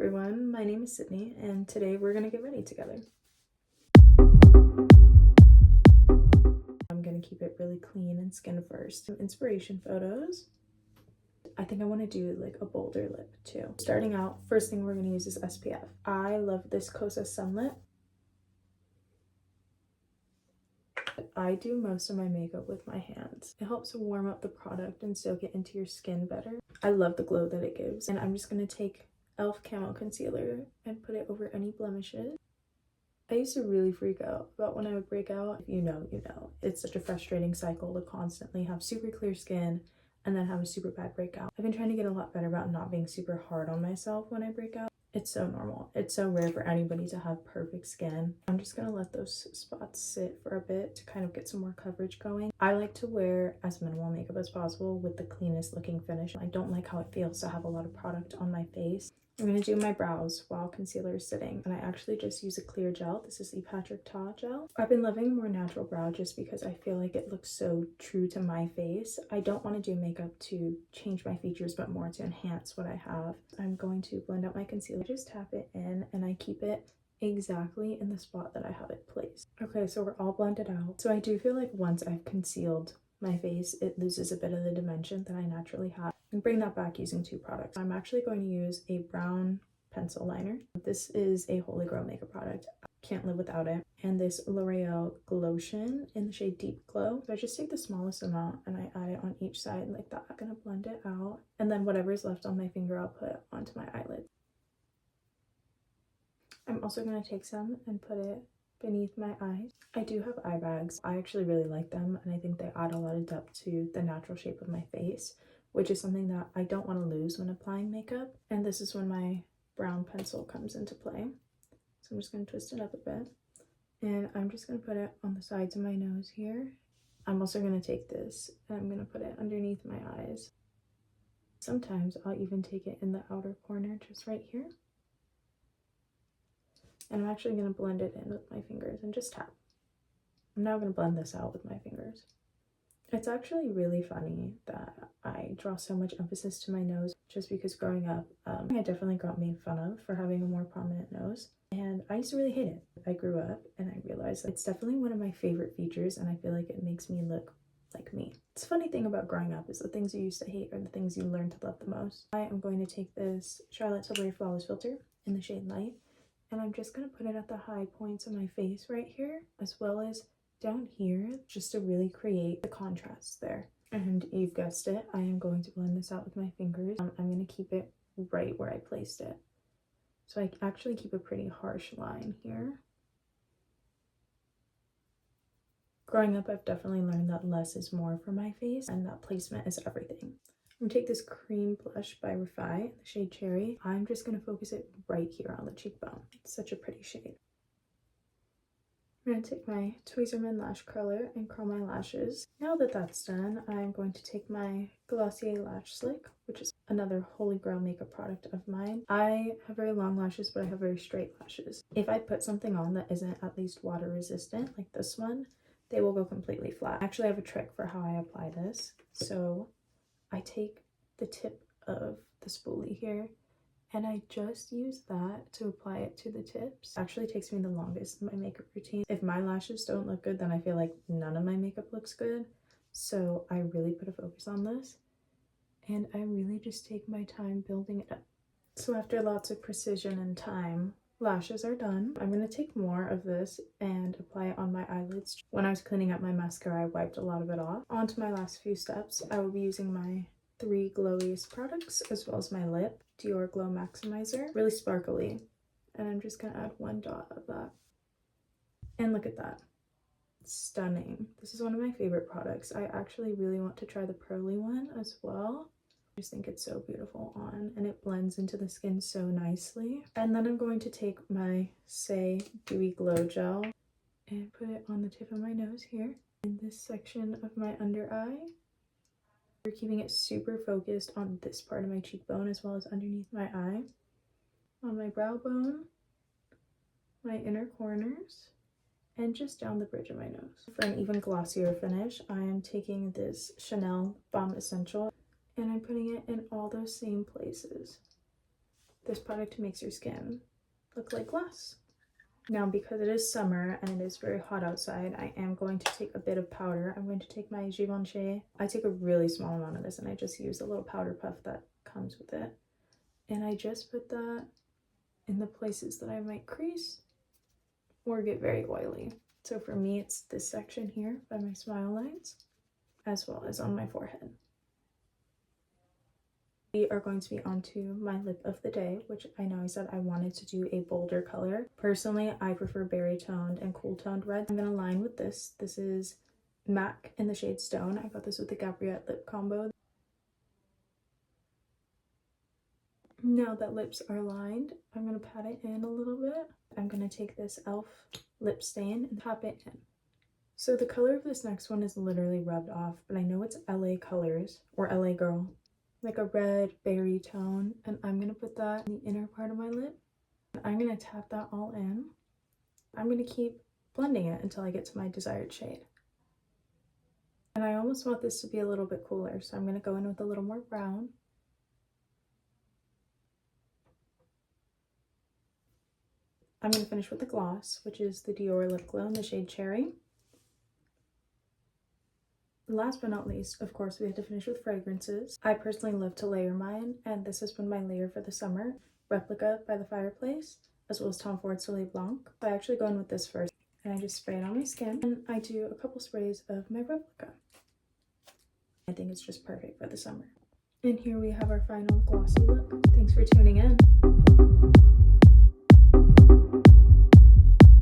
everyone, my name is Sydney and today we're gonna get ready together. I'm gonna keep it really clean and skin first. Some inspiration photos. I think I want to do like a bolder lip too. Starting out, first thing we're gonna use is SPF. I love this Kosas Sunlit. I do most of my makeup with my hands. It helps warm up the product and soak it into your skin better. I love the glow that it gives, and I'm just gonna take e.l.f. Camo Concealer and put it over any blemishes. I used to really freak out about when I would break out. If you know, you know. It's such a frustrating cycle to constantly have super clear skin and then have a super bad breakout. I've been trying to get a lot better about not being super hard on myself when I break out. It's so normal. It's so rare for anybody to have perfect skin. I'm just gonna let those spots sit for a bit to kind of get some more coverage going. I like to wear as minimal makeup as possible with the cleanest looking finish. I don't like how it feels to have a lot of product on my face. I'm going to do my brows while concealer is sitting, and I actually just use a clear gel. This is the Patrick Ta gel. I've been loving more natural brow just because I feel like it looks so true to my face. I don't want to do makeup to change my features, but more to enhance what I have. I'm going to blend out my concealer. Just tap it in, and I keep it exactly in the spot that I have it placed. Okay, so we're all blended out. So I do feel like once I've concealed my face, it loses a bit of the dimension that I naturally have. And bring that back using two products. I'm actually going to use a brown pencil liner. This is a Holy Grail makeup product. I can't live without it. And this L'Oreal Glotion in the shade Deep Glow. So I just take the smallest amount and I add it on each side like that. I'm gonna blend it out. And then whatever's left on my finger, I'll put onto my eyelid. I'm also gonna take some and put it beneath my eyes. I do have eye bags. I actually really like them and I think they add a lot of depth to the natural shape of my face, which is something that I don't want to lose when applying makeup. And this is when my brown pencil comes into play. So I'm just going to twist it up a bit. And I'm just going to put it on the sides of my nose here. I'm also going to take this and I'm going to put it underneath my eyes. Sometimes I'll even take it in the outer corner, just right here. And I'm actually going to blend it in with my fingers and just tap. I'm now going to blend this out with my fingers. It's actually really funny that I draw so much emphasis to my nose just because growing up, I definitely got made fun of for having a more prominent nose. And I used to really hate it. I grew up and I realized it's definitely one of my favorite features and I feel like it makes me look like me. It's a funny thing about growing up is the things you used to hate are the things you learn to love the most. I am going to take this Charlotte Tilbury Flawless Filter in the shade Light and I'm just going to put it at the high points of my face right here as well as down here just to really create the contrast there. And you've guessed it, I am going to blend this out with my fingers. I'm going to keep it right where I placed it. So I actually keep a pretty harsh line here. Growing up, I've definitely learned that less is more for my face and that placement is everything. I'm going to take this cream blush by Refi in the shade Cherry. I'm just going to focus it right here on the cheekbone. It's such a pretty shade. I'm going to take my Tweezerman lash curler and curl my lashes. Now that that's done, I'm going to take my Glossier Lash Slick, which is another Holy Grail makeup product of mine. I have very long lashes, but I have very straight lashes. If I put something on that isn't at least water resistant, like this one, they will go completely flat. I actually have a trick for how I apply this. So I take the tip of the spoolie here and I just use that to apply it to the tips. It actually takes me the longest in my makeup routine. If my lashes don't look good, then I feel like none of my makeup looks good. So I really put a focus on this. And I really just take my time building it up. So after lots of precision and time, lashes are done. I'm going to take more of this and apply it on my eyelids. When I was cleaning up my mascara, I wiped a lot of it off. On to my last few steps. I will be using my 3 glowiest products as well as my lip Dior Glow Maximizer, really sparkly, and I'm just gonna add 1 dot of that. And look at that, stunning. This is one of my favorite products. I actually really want to try the pearly one as well. I just think it's so beautiful on and it blends into the skin so nicely. And then I'm going to take my Say Dewy Glow Gel and put it on the tip of my nose here in this section of my under eye. We're keeping it super focused on this part of my cheekbone as well as underneath my eye, on my brow bone, my inner corners, and just down the bridge of my nose. For an even glossier finish, I am taking this Chanel Balm Essential and I'm putting it in all those same places. This product makes your skin look like glass. Now, because it is summer and it is very hot outside, I am going to take a bit of powder. I'm going to take my Givenchy. I take a really small amount of this and I just use a little powder puff that comes with it. And I just put that in the places that I might crease or get very oily. So for me, it's this section here by my smile lines, as well as on my forehead. We are going to be onto my lip of the day, which I know I said I wanted to do a bolder color. Personally, I prefer berry toned and cool toned red. I'm gonna line with this. This is MAC in the shade Stone. I got this with the Gabriette lip combo. Now that lips are lined, I'm gonna pat it in a little bit. I'm gonna take this e.l.f. lip stain and tap it in. So the color of this next one is literally rubbed off, but I know it's LA Colors or LA Girl. Like a red berry tone, and I'm gonna put that in the inner part of my lip. I'm gonna tap that all in. I'm gonna keep blending it until I get to my desired shade. And I almost want this to be a little bit cooler, so I'm gonna go in with a little more brown. I'm gonna finish with the gloss, which is the Dior Lip Glow in the shade Cherry. Last but not least, of course, we have to finish with fragrances. I personally love to layer mine, and this has been my layer for the summer. Replica by the Fireplace, as well as Tom Ford Soleil Blanc. I actually go in with this first, and I just spray it on my skin, and I do a couple sprays of my Replica. I think it's just perfect for the summer. And here we have our final glossy look. Thanks for tuning in.